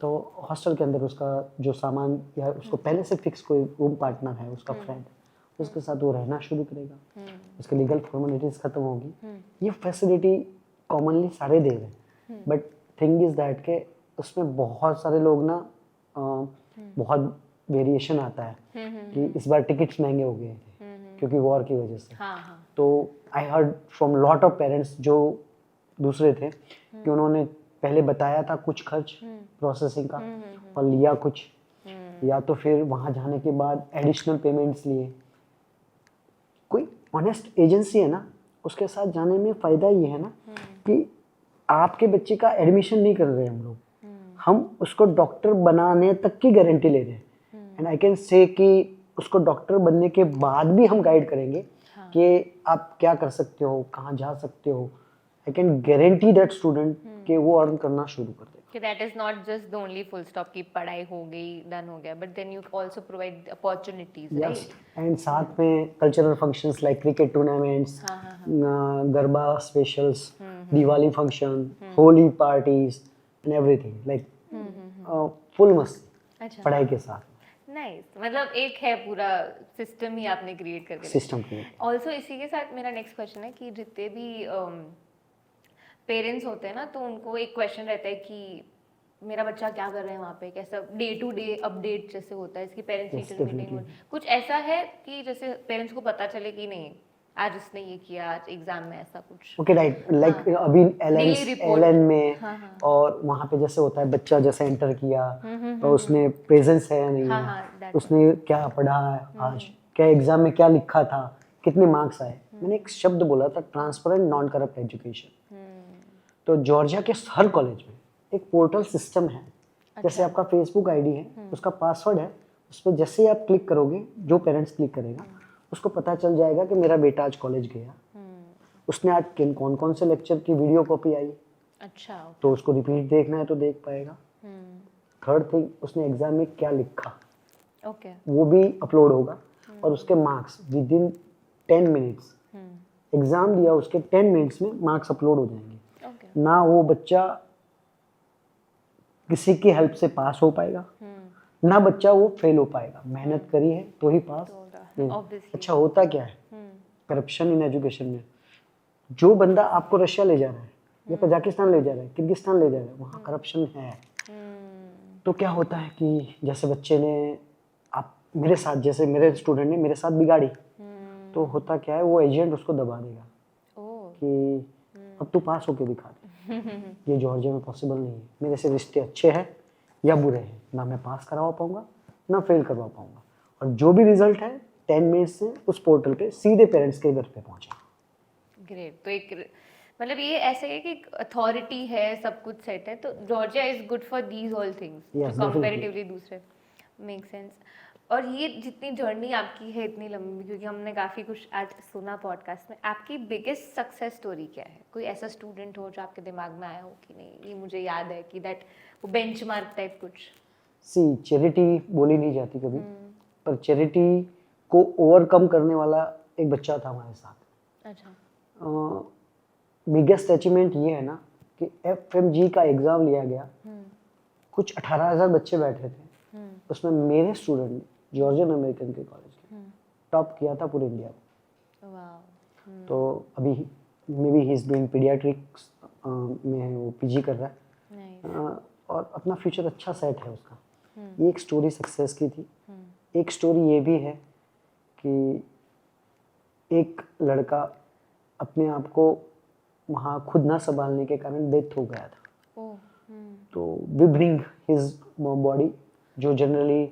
तो हॉस्टल के अंदर उसका जो सामान, या उसको पहले से फिक्स कोई रूम पार्टनर है, उसका फ्रेंड, उसके साथ वो रहना शुरू करेगा। उसके लीगल फॉर्मेलिटीज़ खत्म होगी। ये फैसिलिटी कॉमनली सारे दे रहे हैं, बट थिंग इज़ दैट के उसमें बहुत सारे लोग ना बहुत वेरिएशन आता है कि इस बार टिकट्स महंगे हो गए थे क्योंकि वॉर की वजह से। तो I heard from lot of parents जो दूसरे थे कि उन्होंने पहले बताया था कुछ खर्च प्रोसेसिंग का और लिया कुछ, या तो फिर वहाँ जाने के बाद एडिशनल पेमेंट्स लिए। कोई ऑनेस्ट एजेंसी है ना, उसके साथ जाने में फ़ायदा ये है ना कि आपके बच्चे का एडमिशन नहीं कर रहे हम लोग, हम उसको डॉक्टर बनाने तक की गारंटी ले रहे हैं। एंड आई कैन से कि उसको डॉक्टर बनने के बाद भी हम गाइड करेंगे कि आप क्या कर सकते हो, कहाँ जा सकते हो। I can guarantee that student कि वो अर्न करना शुरू कर देगा। कि that is not just the only full stop कि पढ़ाई हो गई, डन हो गया, but then you also provide opportunities, right? And साथ में cultural functions like cricket tournaments, garba specials, Diwali function, Holi parties and everything, like full मस्ती पढ़ाई के साथ। नाइस, मतलब एक है पूरा सिस्टम ही आपने क्रिएट करके सिस्टम क्रिएट। ऑल्सो इसी के साथ मेरा नेक्स्ट क्वेश्चन है कि जितने भी पेरेंट्स होते हैं ना, तो उनको एक क्वेश्चन रहता है कि मेरा बच्चा क्या कर रहे हैं वहाँ पे, कैसा डे टू डे अपडेट जैसे होता है, इसकी पेरेंट्स टीचर मीटिंग, कुछ ऐसा है कि जैसे पेरेंट्स को पता चले कि नहीं आज इसने ये किया, आज एग्जाम में ऐसा कुछ। ओके राइट, लाइक अभी एलएन में और वहाँ पे जैसे होता है बच्चा जैसे एंटर किया तो उसने प्रेजेंस है या नहीं है, उसने क्या पढ़ा है आज, क्या एग्जाम में क्या लिखा था, कितने मार्क्स आए। मैंने एक शब्द बोला था, ट्रांसपेरेंट नॉन करप्ट एजुकेशन। तो जॉर्जिया के हर कॉलेज में एक पोर्टल सिस्टम है। जैसे आपका फेसबुक आईडी है, उसका पासवर्ड है, उस पर जैसे ही आप क्लिक करोगे, जो पेरेंट्स क्लिक करेगा उसको पता चल जाएगा कि मेरा बेटा आज कॉलेज गया, उसने आज किन कौन कौन से लेक्चर की वीडियो कॉपी आई, अच्छा, तो उसको रिपीट देखना है तो देख पाएगा। थर्ड थिंग, उसने एग्जाम में क्या लिखा, ओके, वो भी अपलोड होगा, और उसके marks with in 10 minutes, exam दिया उसके 10 मिनट्स में मार्क्स अपलोड हो जाएंगे। ओके, ना वो बच्चा किसी की हेल्प से पास हो पाएगा, ना बच्चा वो फेल हो पाएगा। मेहनत करी है तो ही पास। ऑब्वियसली। अच्छा, होता क्या है करप्शन इन एजुकेशन में, जो बंदा आपको रशिया ले जा रहा है या कजाकिस्तान ले जा रहा है, किर्गिस्तान ले जा रहा है, वहाँ करप्शन है। तो क्या होता है कि जैसे बच्चे ने आप मेरे साथ, जैसे मेरे स्टूडेंट ने मेरे साथ बिगाड़ी, तो होता क्या है, वो एजेंट उसको दबा देगा कि अब तू पास होके दिखा दे। ये जॉर्जिया में पॉसिबल नहीं है, मेरे से रिश्ते अच्छे हैं या बुरे हैं, ना मैं पास करवा पाऊंगा ना फेल करवा पाऊंगा, और जो भी रिजल्ट है 10 मिनट से उस पोर्टल पे सीधे पेरेंट्स के घर पे पहुंचे। ग्रेट। तो एक मतलब ये ऐसे है कि अथॉरिटी है, सब कुछ सेट है, तो Georgia is good for these all things comparatively दूसरे। Make sense. और ये जितनी जर्नी आपकी है इतनी लंबी, क्योंकि हमने काफ़ी कुछ आज सुना पॉडकास्ट में, आपकी बिगेस्ट सक्सेस स्टोरी क्या है? कोई ऐसा स्टूडेंट हो जो आपके दिमाग में आया हो कि नहीं ये मुझे याद है कि दैट वो बेंचमार्क टाइप कुछ? सी चैरिटी बोली नहीं जाती कभी, पर चैरिटी को ओवरकम करने वाला एक बच्चा था हमारे साथ। अच्छा। बिगेस्ट अचीवमेंट ये है ना कि FMG का एग्ज़ाम लिया गया, कुछ 18,000 बच्चे बैठे थे, उसमें मेरे स्टूडेंट ने जॉर्जियन अमेरिकन के कॉलेज के टॉप किया था पूरे इंडिया में। वाह। तो अभी may be he is doing paediatrics में, वो PG कर रहा है, और अपना फ्यूचर अच्छा सेट है उसका। ये एक स्टोरी सक्सेस की थी। एक स्टोरी ये भी है कि एक लड़का अपने आप को वहाँ खुद ना संभालने के कारण डेथ हो गया था। तो वी ब्रिंग हिज बॉडी, जो जनरली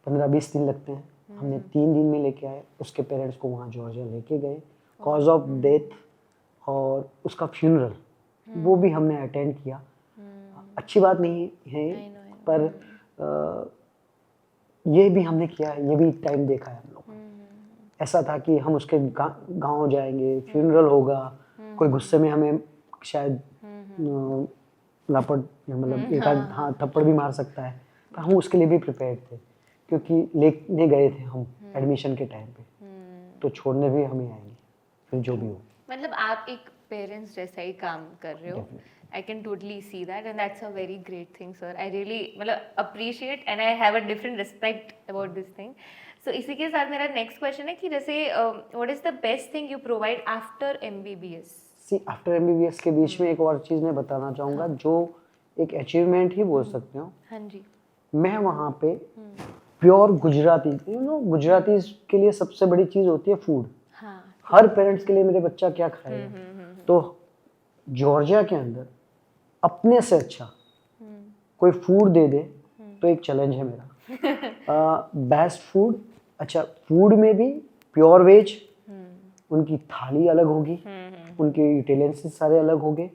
15-20 दिन लगते हैं, हमने 3 दिन में लेके आए। उसके पेरेंट्स को वहाँ जॉर्जिया लेके गए, कॉज ऑफ डेथ और उसका फ्यूनरल वो भी हमने अटेंड किया। अच्छी बात नहीं है, पर ये भी हमने किया है, ये भी टाइम देखा है हम लोग। ऐसा था कि हम उसके गांव जाएंगे, फ्यूनरल होगा, कोई गुस्से में हमें शायद लापट मतलब एक आध हाँ थप्पड़ भी मार सकता है, पर हम उसके लिए भी प्रिपेयर्ड थे, क्योंकि लेने गए थे हम एडमिशन के टाइम पे, तो छोड़ने भी हमें आएंगे फिर जो भी हो। मतलब आप एक पेरेंट्स जैसा ही काम कर रहे हो। I can totally see that and that's a very great thing sir. I really मतलब appreciate and I have a different respect about this thing. So इसी के साथ मेरा नेक्स्ट क्वेश्चन है कि जैसे what is the best thing you provide after MBBS? See after MBBS के बीच में एक और चीज़ मैं बताना चाहूँगा, जो एक अचीवमेंट ही बोल सकते हो। हाँ जी। मैं वहाँ पे प्योर गुजराती, गुजराती के लिए सबसे बड़ी चीज़ होती है फूड। हाँ। हर पेरेंट्स के लिए मेरे बच्चा क्या खाएगा, तो जॉर्जिया के अंदर अपने से अच्छा कोई फूड दे दे तो एक चैलेंज है मेरा। बेस्ट फूड, अच्छा फूड में भी प्योर वेज, उनकी थाली अलग होगी, उनके यूटेलेंसिल्स सारे अलग होंगे।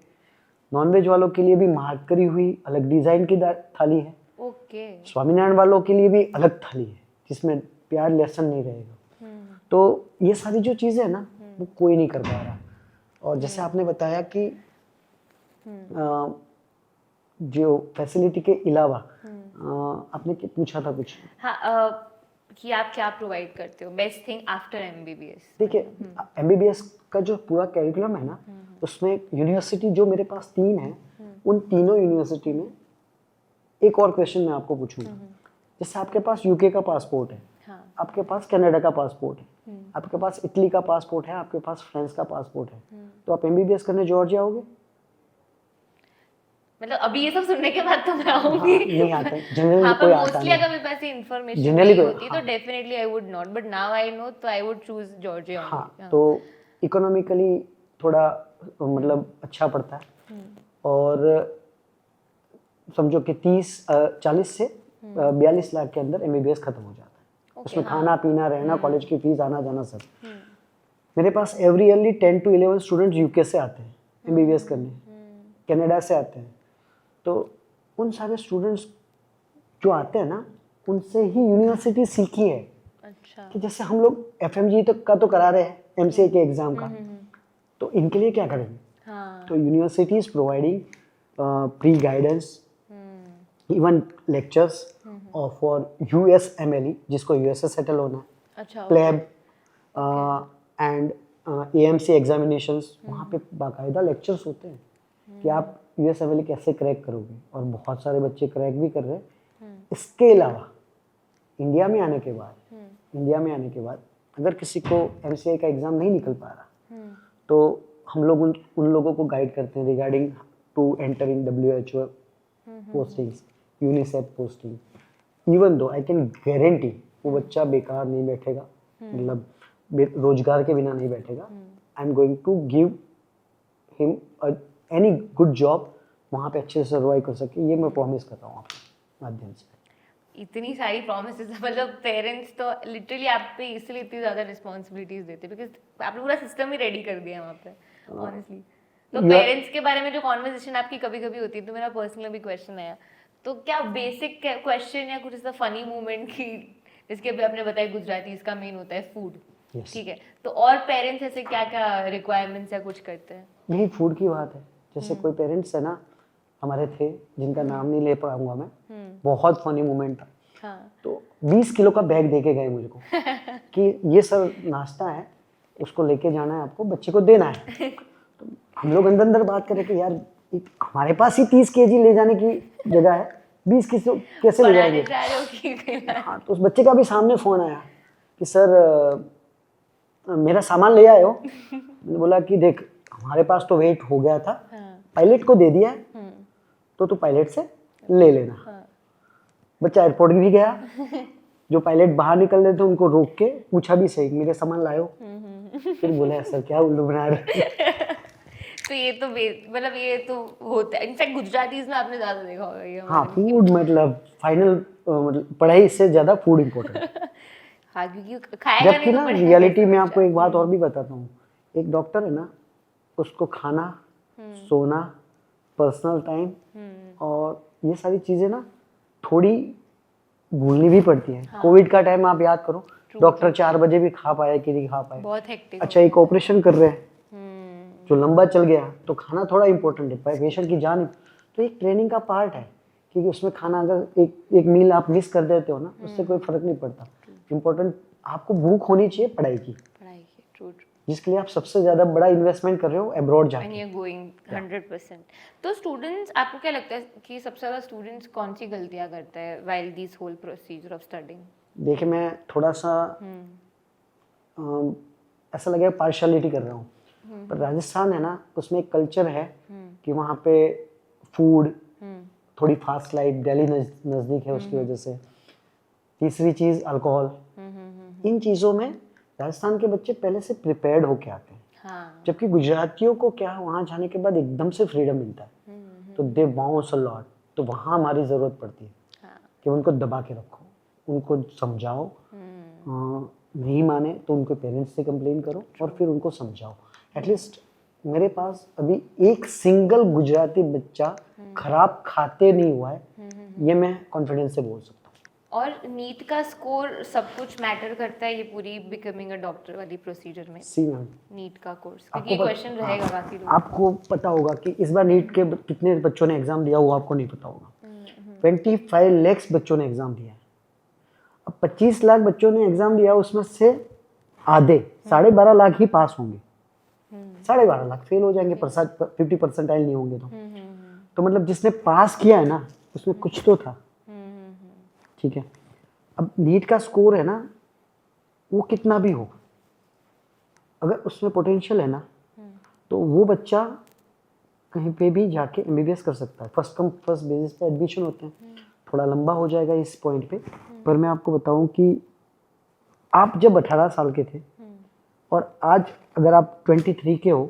नॉन वेज वालों के लिए भी मार्क करी हुई अलग डिज़ाइन की थाली है। ओके। स्वामीनारायण वालों के लिए भी अलग थाली है जिसमें प्याज लहसुन नहीं रहेगा। तो ये सारी जो चीज़ें है ना, वो कोई नहीं कर पा रहा। और जैसे आपने बताया कि जो फैसिलिटी के अलावा आपने पूछा था कुछ। हाँ, कि आप क्या प्रोवाइड करते हो बेस्ट थिंग आफ्टर MBBS? देखिए, MBBS का जो पूरा कैरिकुलम है ना, उसमें यूनिवर्सिटी जो मेरे पास 3 है, उन तीनों यूनिवर्सिटी में एक और क्वेश्चन मैं आपको पूछूंगा। जैसे आपके पास UK का पासपोर्ट है, हाँ। आपके पास कनाडा का पासपोर्ट है, आपके पास इटली का पासपोर्ट है, आपके पास फ्रांस का पासपोर्ट है, तो आप MBBS करने जॉर्जिया आओगे? मतलब अभी ये सब सुनने के बाद तो मैं आऊंगी। हाँ, नहीं आता है जनरली, हाँ, कोई पर आता मोस्टली नहीं अगर मेरे पास ये इन्फॉर्मेशन जनरली नहीं कोई, होती हाँ, तो definitely I would not, but now I know तो आई वुड चूज जॉर्जिया हाँ, ओनली। तो इकोनॉमिकली थोड़ा मतलब अच्छा पड़ता है, और समझो कि 40 से 42 लाख के अंदर MBBS खत्म हो जाता है। उसमें खाना पीना रहना, कॉलेज की फीस, आना जाना सब। मेरे पास every yearly 10 to 11 students UK से आते हैं MBBS करने, कनाडा से आते हैं। तो उन सारे स्टूडेंट्स जो आते हैं ना, उनसे ही यूनिवर्सिटी सीखी है अच्छा। कि जैसे हम लोग FMG तक का तो करा रहे हैं MCA के एग्जाम का, तो इनके लिए क्या करेंगे? हाँ। तो university is providing pre guidance, even lectures और फॉर USMLE जिसको USA सेटल होना है, अच्छा। प्लेब एंड AMC एग्जामिनेशंस, वहाँ पे बाकायदा लेक्चर्स होते हैं कि आप USMLE कैसे क्रैक करोगे, और बहुत सारे बच्चे क्रैक भी कर रहे हैं। इसके अलावा इंडिया में आने के बाद अगर किसी को MCA का एग्ज़ाम नहीं निकल पा रहा, तो हम लोग उन लोगों को गाइड करते हैं regarding to enter in WHO postings, UNICEF posting. Even though I can guarantee वो बच्चा बेकार नहीं बैठेगा, मतलब रोजगार के बिना नहीं बैठेगा। I am going to give him any good job, वहाँ पे अच्छे से सर्वाइव कर सके, ये मैं प्रॉमिस करता हूँ आपके माध्यम से। इतनी सारी प्रोमिसेस, मतलब पेरेंट्स तो लिटरली आप पे इसलिए इतनी ज़्यादा रिस्पॉन्सिबिलिटीज देते हैं बिकॉज आपने पूरा सिस्टम ही रेडी कर दिया है वहाँ पे ऑनेस्टली। तो पेरेंट्स के बारे में जो कॉन्वर्सेशन आपकी कभी कभी होती है, तो मेरा पर्सनल भी क्वेश्चन आया, तो क्या बेसिक क्वेश्चन या कुछ ऐसा फनी मोमेंट की, जिसके अभी आपने बताया गुजराती इसका मेन होता है फूड, ठीक है, तो और पेरेंट्स ऐसे क्या क्या रिक्वायरमेंट्स या कुछ करते हैं? यही फूड की बात है। जैसे कोई पेरेंट्स है ना हमारे थे, जिनका नाम नहीं ले पाऊंगा मैं, बहुत फनी मोमेंट था। हाँ। तो 20 किलो का बैग दे के गए मुझको कि ये सर नाश्ता है, उसको लेके जाना है, आपको बच्चे को देना है। तो हम लोग अंदर अंदर बात करें कि यार हमारे पास ही 30 kg ले जाने की जगह है, 20 किलो कैसे ले जाएंगे? हाँ, तो उस बच्चे का भी सामने फोन आया कि सर मेरा सामान ले आए हो। मैंने बोला कि देख हमारे पास तो वेट हो गया था, पायलट को दे दिया है, तो तू पायलट से ले लेना। बच्चा एयरपोर्ट भी गया, जो पायलट बाहर निकल रहे थे उनको रोक के पूछा भी सही मेरे सामान लाए हो? फिर बोला सर क्या उल्लू बना रहे। तो ये तो मतलब ये तो होता है, इनफैक्ट गुजरातीज में आपने ज्यादा देखा होगा ये। हाँ, फूड मतलब फाइनल, मतलब पढ़ाई से ज्यादा फूड इम्पोर्टेंट। हाँ, क्योंकि खाएगा जबकि नहीं तो ना पढ़ेगा रियलिटी कैसे में आपको बच्चा? एक बात और भी बताता हूँ। एक डॉक्टर है ना, उसको खाना, सोना, पर्सनल टाइम और ये सारी चीजें ना थोड़ी भूलनी भी पड़ती है। कोविड का टाइम आप याद करो, डॉक्टर 4 बजे भी खा पाया कि नहीं खा पाया। बहुत हेक्टिक। अच्छा, एक ऑपरेशन कर रहे हैं जो लंबा चल गया, तो खाना थोड़ा इंपॉर्टेंट है, पेशेंट की जान, तो एक ट्रेनिंग का पार्ट है कि उसमें खाना अगर एक मील आप मिस कर देते हो ना, उससे कोई फर्क नहीं पड़ता। इम्पोर्टेंट आपको भूख होनी चाहिए पढ़ाई की, ट्रू, जिसके लिए आप सबसे ज्यादा बड़ा इन्वेस्टमेंट कर रहे हो अब्रॉड जाके। And you are going 100%। तो स्टूडेंट्स, आपको क्या लगता है कि सबसे ज्यादा स्टूडेंट्स कौन सी गलतियां करते हैं while this whole procedure of studying? देखिए, मैं थोड़ा सा ऐसा लगेगा पार्शियलिटी कर रहा हूँ, पर राजस्थान है ना, उसमें एक कल्चर है कि वहाँ पे फूड थोड़ी फास्ट लाइफ, दिल्ली नज़दीक है उसकी वजह से। तीसरी चीज़ अल्कोहल, इन चीज़ों में राजस्थान के बच्चे पहले से प्रिपेयर्ड होके आते हैं। हाँ। जबकि गुजरातियों को क्या, वहाँ जाने के बाद एकदम से फ्रीडम मिलता है, तो दे बाउंस अ लॉट। तो वहाँ हमारी ज़रूरत पड़ती है कि उनको दबा के रखो, उनको समझाओ, नहीं माने तो उनके पेरेंट्स से कंप्लेन करो और फिर उनको समझाओ। एटलीस्ट मेरे पास अभी एक सिंगल गुजराती बच्चा खराब खाते नहीं हुआ है, ये मैं कॉन्फिडेंस से बोल सकता हूँ। और नीट का स्कोर सब कुछ मैटर करता है ये पूरी बिकमिंग अ डॉक्टर वाली प्रोसीजर में? सी मैम, नीट का कोर्स, क्योंकि ये क्वेश्चन रहेगा बाकी लोग। आपको पता होगा कि इस बार नीट के कितने बच्चों ने एग्जाम दिया, वो आपको नहीं पता होगा। 25 लाख बच्चों ने एग्जाम दिया है। अब 25 लाख बच्चों ने एग्जाम दिया, उसमें से आधे 12.5 लाख ही पास होंगे, 12.5 लाख फेल हो जाएंगे, 50% नहीं होंगे। तो मतलब जिसने पास किया है ना, उसमें कुछ तो था, ठीक है। अब नीट का स्कोर है ना, वो कितना भी हो, अगर उसमें पोटेंशियल है ना, तो वो बच्चा कहीं पे भी जाके MBBS कर सकता है। फर्स्ट कम फर्स्ट बेसिस पे एडमिशन होते हैं। थोड़ा लंबा हो जाएगा इस पॉइंट पे, पर मैं आपको बताऊं कि आप जब 18 साल के थे और आज अगर आप 23 के हो,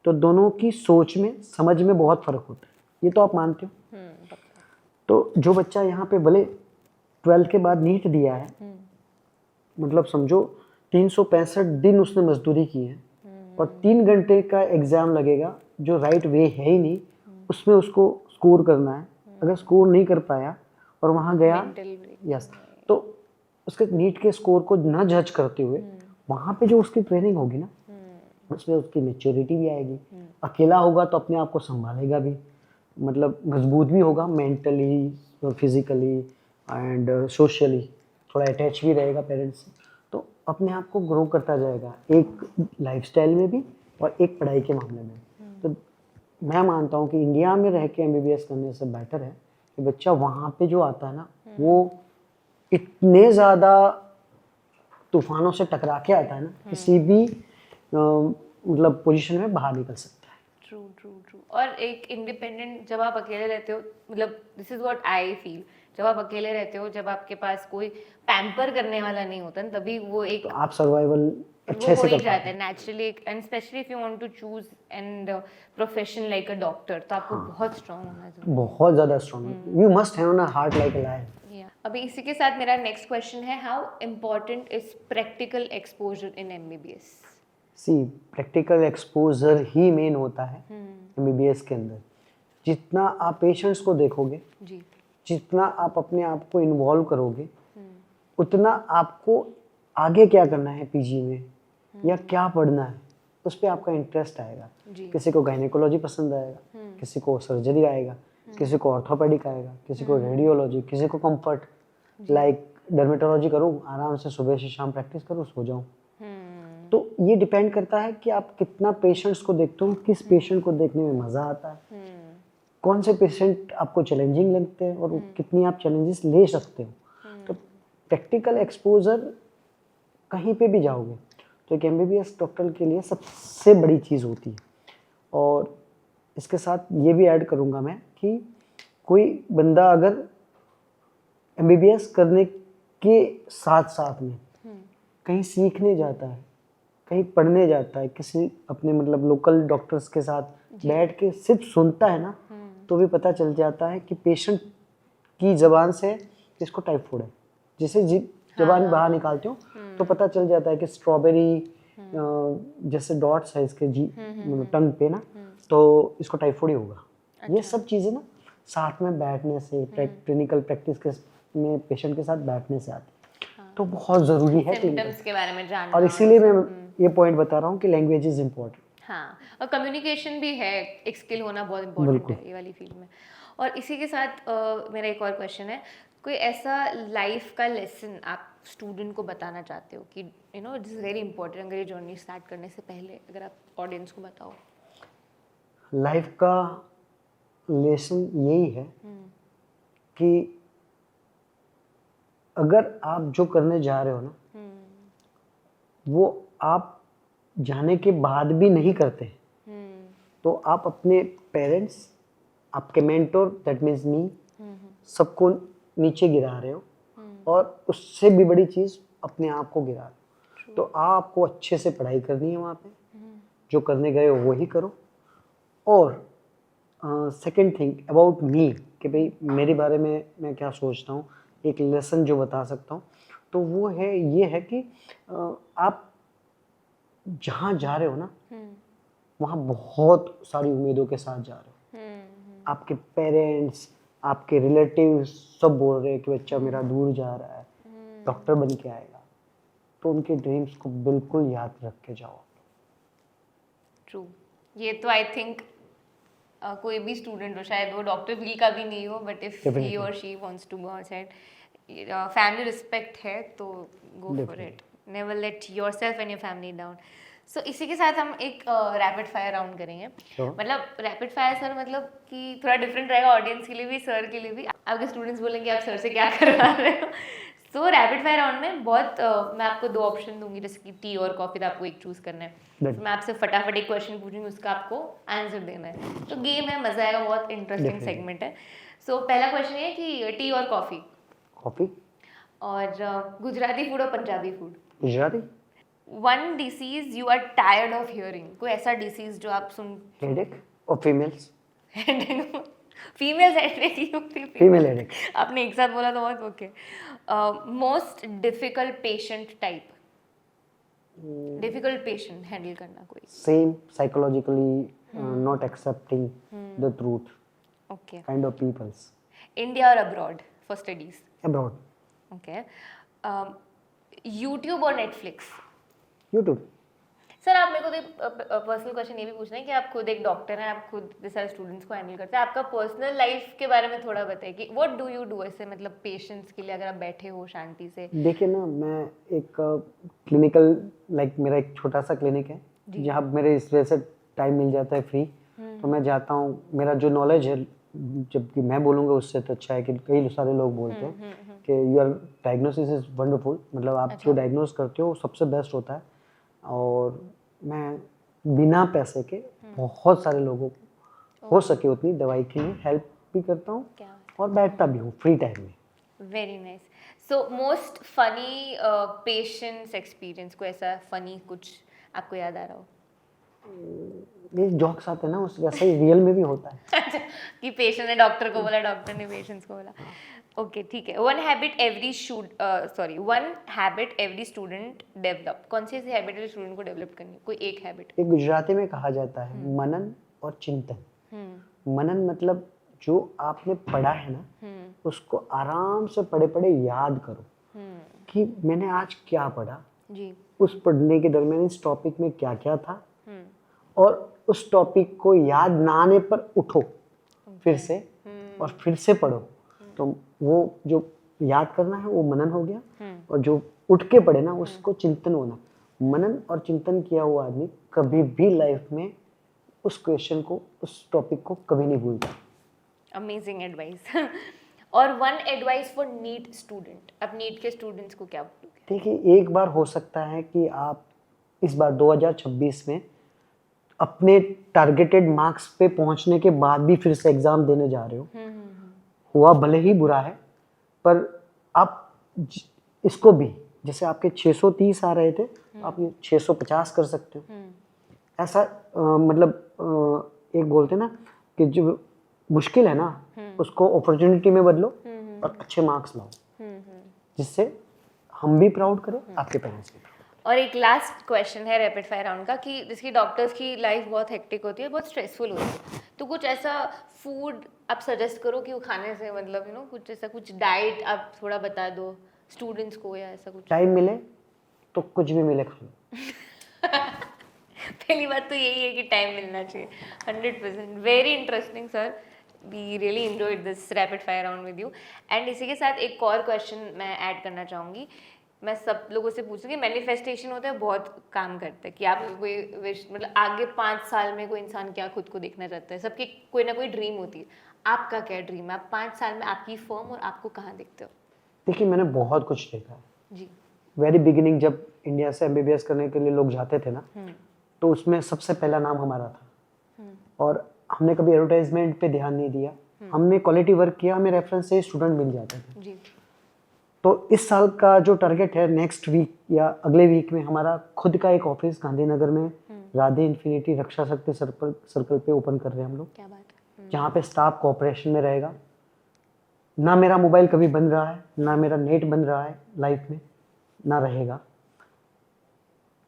तो दोनों की सोच में, समझ में बहुत फर्क होता है। ये तो आप मानते हो। तो जो बच्चा यहाँ पे भले 12 के बाद नीट दिया है, मतलब समझो 365 दिन उसने मजदूरी की है और 3 घंटे का एग्जाम लगेगा, जो राइट वे है ही नहीं, उसमें उसको स्कोर करना है। अगर स्कोर नहीं कर पाया और वहाँ गया, यस, तो उसके नीट के स्कोर को ना जज करते हुए वहाँ पे जो उसकी ट्रेनिंग होगी ना, उसमें उसकी मेच्योरिटी भी आएगी। अकेला होगा तो अपने आप को संभालेगा भी, मतलब मजबूत भी होगा मेंटली, फिजिकली एंड सोशली, थोड़ा अटैच भी रहेगा पेरेंट्स से, तो अपने आप को ग्रो करता जाएगा, एक लाइफस्टाइल में भी और एक पढ़ाई के मामले में। तो मैं मानता हूँ कि इंडिया में रह के MBBS करने से बेटर है कि बच्चा वहाँ पे जो आता है ना, वो इतने ज़्यादा तूफानों से टकरा के आता है ना, किसी भी मतलब पोजीशन में बाहर निकल सकता है। True true true. और एक इंडिपेंडेंट, जब आप अकेले रहते हो, मतलब this is what I feel, जब आप अकेले रहते हो, जब आपके पास कोई पैम्पर करने वाला नहीं होता ना, तभी वो एक तो आप सर्वाइवल अच्छे वो से हो ही कर जाता पाते है हैं। Naturally. And specially if you want to choose and profession like a doctor, तो आपको बहुत स्ट्रांग होना जरूरी बहुत ज़्यादा strong, you must have a heart like a lion. है। अभी इसी के साथ मेरा नेक्स्ट क्वेश्चन है, how important is practical exposure in MBBS? See, practical exposure ही मेन होता है MBBS के अंदर। जितना आप पेशेंट्स को देखोगे, जी। जितना आप अपने आप को इन्वॉल्व करोगे, उतना आपको आगे क्या करना है PG में या क्या पढ़ना है, उस पर आपका इंटरेस्ट आएगा। जी। किसी को गायनेकोलॉजी पसंद आएगा, किसी को सर्जरी आएगा, किसी को ऑर्थोपेडिक आएगा, किसी को रेडियोलॉजी, किसी को कंफर्ट लाइक डर्मेटोलॉजी करूँ, आराम से सुबह से शाम प्रैक्टिस करूँ, सो जाऊँ। तो ये डिपेंड करता है कि आप कितना पेशेंट्स को देखते हो, किस पेशेंट को देखने में मज़ा आता है, कौन से पेशेंट आपको चैलेंजिंग लगते हैं और कितनी आप चैलेंजेस ले सकते हो। तो प्रैक्टिकल एक्सपोजर कहीं पे भी जाओगे तो एक MBBS डॉक्टर के लिए सबसे बड़ी चीज़ होती है। और इसके साथ ये भी ऐड करूँगा मैं कि कोई बंदा अगर MBBS करने के साथ साथ में कहीं सीखने जाता है, कहीं पढ़ने जाता है, किसी अपने मतलब लोकल डॉक्टर्स के साथ बैठ के सिर्फ सुनता है ना, तो भी पता चल जाता है कि पेशेंट की ज़बान से कि इसको टाइफाइड है। जैसे ज़बान बाहर निकालते हो तो पता चल जाता है कि स्ट्रॉबेरी जैसे डॉट्स है इसके मतलब टंग पे ना, तो इसको टाइफाइड ही होगा। ये सब चीज़ें ना साथ में बैठने से, क्लिनिकल प्रैक्टिस के में पेशेंट के साथ बैठने से आती है। तो बहुत ज़रूरी है सिम्टम्स के बारे में जानना। और इसीलिए मैं ये पॉइंट बता रहा हूँ कि लैंग्वेज इज इम्पोर्टेंट। हाँ, और कम्युनिकेशन भी है, एक स्किल होना बहुत इम्पोर्टेंट है ये वाली फील्ड में। और इसी के साथ मेरा एक और क्वेश्चन है, कोई ऐसा लाइफ का लेसन आप स्टूडेंट को बताना चाहते हो कि you know this is very important, अगर ये जर्नी स्टार्ट करने से पहले अगर आप ऑडियंस को बताओ? लाइफ का लेसन यही है कि अगर आप जो करने जा रहे हो ना, वो आप जाने के बाद भी नहीं करते, तो आप अपने पेरेंट्स, आपके मेंटोर दैट मीन्स मी, सबको नीचे गिरा रहे हो और उससे भी बड़ी चीज़ अपने आप को गिरा रहे हो। तो आपको अच्छे से पढ़ाई करनी है वहाँ पे, जो करने गए हो वही करो। और सेकंड थिंग अबाउट मी कि भाई मेरे बारे में मैं क्या सोचता हूँ, एक लेसन जो बता सकता हूँ तो वो है ये है कि आप जहाँ जा रहे हो ना, वहाँ बहुत सारी उम्मीदों के साथ जा रहे हो। आपके पेरेंट्स, आपके रिलेटिव्स सब बोल रहे हैं कि बच्चा मेरा दूर जा रहा है, डॉक्टर बन के आएगा, तो उनके ड्रीम्स को बिल्कुल याद रख के जाओ। ट्रू। ये तो आई थिंक कोई भी स्टूडेंट हो, शायद वो डॉक्टर फील्ड का भी नहीं हो, बट इफ ही और she wants to go outside, family respect है तो go for it, never let yourself and your family down. So इसी के साथ हम एक रैपिड फायर राउंड करेंगे। मतलब रैपिड फायर सर, मतलब कि थोड़ा डिफरेंट रहेगा ऑडियंस के लिए भी, सर के लिए भी। आपके स्टूडेंट्स बोलेंगे आप सर से क्या करवा रहे हो। सो रैपिड फायर राउंड में बहुत मैं आपको दो ऑप्शन दूंगी, जैसे कि टी और कॉफी, तो आपको एक चूज करना है। तो मैं आपसे फटाफट एक क्वेश्चन पूछूंगी, उसका आपको आंसर देना है। तो गेम है, मजा आएगा, बहुत इंटरेस्टिंग सेगमेंट है। सो पहला क्वेश्चन है कि टी और कॉफी? कॉफी। और गुजराती फूड और Punjabi food? Gujarati. One disease you are tired of hearing, कोई ऐसा डिसीज जो आप सुन? हेडेक और females. Females headache? Female headache. आपने एक साथ बोला तो बहुत okay. Most difficult patient type? Difficult patient handle करना कोई? Same, psychologically not accepting the truth okay. Kind of peoples. India और abroad for studies? Abroad. Okay. YouTube और नेटफ्लिक्स? यूट्यूब। सर आप मेरे को एक पर्सनल क्वेश्चन ये भी पूछना है कि आप खुद एक डॉक्टर हैं, आप खुद इतने सारे स्टूडेंट्स को हैंडल करते हैं, आपका पर्सनल लाइफ के बारे में थोड़ा बताइए कि व्हाट डू यू डू ऐसे, मतलब पेशेंट्स के लिए अगर आप बैठे हो शांति से? देखिए ना, मैं एक क्लिनिकल मेरा एक छोटा सा क्लिनिक है जहाँ मेरे इस वजह से टाइम मिल जाता है फ्री, तो मैं जाता हूँ। मेरा जो नॉलेज है, जबकि मैं बोलूँगा उससे तो अच्छा है कि कई सारे लोग बोलते हैं कि योर डायग्नोसिस इज़ वंडरफुल, मतलब आप जो डायग्नोस करते हो वो सबसे बेस्ट होता है। और मैं बिना पैसे के बहुत सारे लोगों को हो सके उतनी दवाई के लिए हेल्प भी करता हूँ और बैठता भी हूँ फ्री टाइम में। Very nice. So most funny patients experience, को ऐसा फनी कुछ आपको याद आ रहा हो? ये जॉक्स आते हैं ना, उस वैसे ही रियल में भी होता है। अच्छा, कि पेशेंट ने डॉक्टर को बोला, डॉक्टर ने पेशेंट्स को बोला। ओके ठीक है। One habit every student develop, कौन सी ऐसी हैबिट है स्टूडेंट को डेवलप करनी है? कोई एक हैबिट? एक गुजराती में कहा जाता है मनन और चिंतन। मनन मतलब जो आपने पढ़ा है ना, उसको आराम से पढ़े पढ़े याद करो कि मैंने आज क्या पढ़ा जी। उस पढ़ने के दरमियान इस टॉपिक में क्या क्या था, और उस टॉपिक को याद ना आने पर उठो फिर से और फिर से पढ़ो। तो वो जो याद करना है वो मनन हो गया, और जो उठ के पढ़े ना उसको चिंतन होना। मनन और चिंतन किया हुआ आदमी कभी भी लाइफ में उस क्वेश्चन को, उस टॉपिक को कभी नहीं भूलता। Amazing advice. और one advice for NEET student, अब नीट के स्टूडेंट्स को क्या बोलोगे? देखिए, एक बार हो सकता है कि आप इस बार 2026 में अपने टारगेटेड मार्क्स पे पहुंचने के बाद भी फिर से एग्जाम देने जा रहे हो। हुआ भले ही बुरा है, पर आप इसको भी, जैसे आपके 630 आ रहे थे, आप ये 650 कर सकते हो। ऐसा मतलब एक बोलते हैं ना कि जो मुश्किल है ना उसको अपॉर्चुनिटी में बदलो और अच्छे मार्क्स लाओ, जिससे हम भी प्राउड करें, आपके पेरेंट्स भी। और एक लास्ट क्वेश्चन है रैपिड फायर राउंड का, कि जिसकी डॉक्टर्स की लाइफ बहुत हेक्टिक होती है, बहुत स्ट्रेसफुल होती है, तो कुछ ऐसा फूड आप सजेस्ट करो कि वो खाने से, मतलब कुछ ऐसा, कुछ डाइट आप थोड़ा बता दो स्टूडेंट्स को, या ऐसा कुछ। टाइम मिले तो कुछ भी मिले खा लो। पहली बात तो यही है कि टाइम मिलना चाहिए। 100%। Very interesting sir, we really enjoyed this rapid fire round with you. And इसी के साथ एक और क्वेश्चन मैं ऐड करना चाहूँगी। मैं सब लोगों से पूछूंगी, मैनिफेस्टेशन होता है, बहुत काम करता है कि आप कोई विश, मतलब आगे 5 साल में कोई इंसान क्या खुद को देखना चाहता है, सबकी कोई ना कोई ड्रीम होती है। आपका क्या ड्रीम है? आप 5 साल में आपकी फर्म और आपको कहाँ देखते हो? देखिए, मैंने बहुत कुछ देखा है जी। वेरी बिगिनिंग, जब इंडिया से MBBS करने के लिए लोग जाते थे ना, तो उसमें सबसे पहला नाम हमारा था, और हमने कभी एडवर्टाइजमेंट पे ध्यान नहीं दिया। हमने क्वालिटी वर्क किया, हमें रेफरेंस से स्टूडेंट मिल जाते थे जी। तो इस साल का जो टारगेट है, नेक्स्ट वीक या अगले वीक में हमारा खुद का एक ऑफिस गांधीनगर में राधे इन्फिनिटी रक्षा शक्ति सर्कल पे ओपन कर रहे हैं हम लोग। क्या बात है। जहाँ पे स्टाफ कोऑपरेशन में रहेगा। ना मेरा मोबाइल कभी बंद रहा है, ना मेरा नेट बंद रहा है लाइफ में, ना रहेगा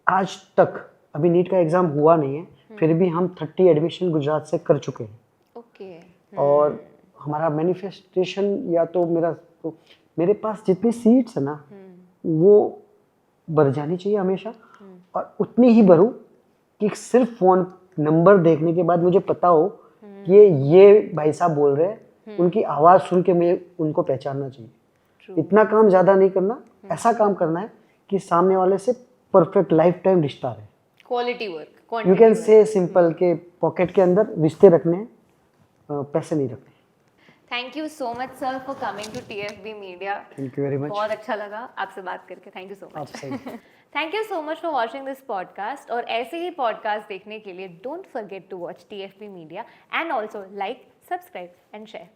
आज तक। अभी नीट का एग्जाम हुआ नहीं है, फिर भी हम 30 एडमिशन गुजरात से कर चुके हैं। ओके। और हमारा मैनिफेस्टेशन, या तो मेरे पास जितनी सीट्स है ना, वो बढ़ जानी चाहिए हमेशा, और उतनी ही बढ़ूं कि सिर्फ फोन नंबर देखने के बाद मुझे पता हो कि ये भाई साहब बोल रहे हैं, उनकी आवाज़ सुन के मुझे उनको पहचानना चाहिए। इतना काम ज़्यादा नहीं करना, ऐसा काम करना है कि सामने वाले से परफेक्ट लाइफ टाइम रिश्ता रहे। Quality work, you can say simple के पॉकेट के अंदर रिश्ते रखने हैं, पैसे नहीं रखने। Thank you so much sir for coming to TFB media. Thank you very much. बहुत अच्छा लगा आपसे बात करके। Thank you so much. Thank you so much for watching this podcast. और ऐसे ही पॉडकास्ट देखने के लिए don't forget to watch TFB media and also like, subscribe and share.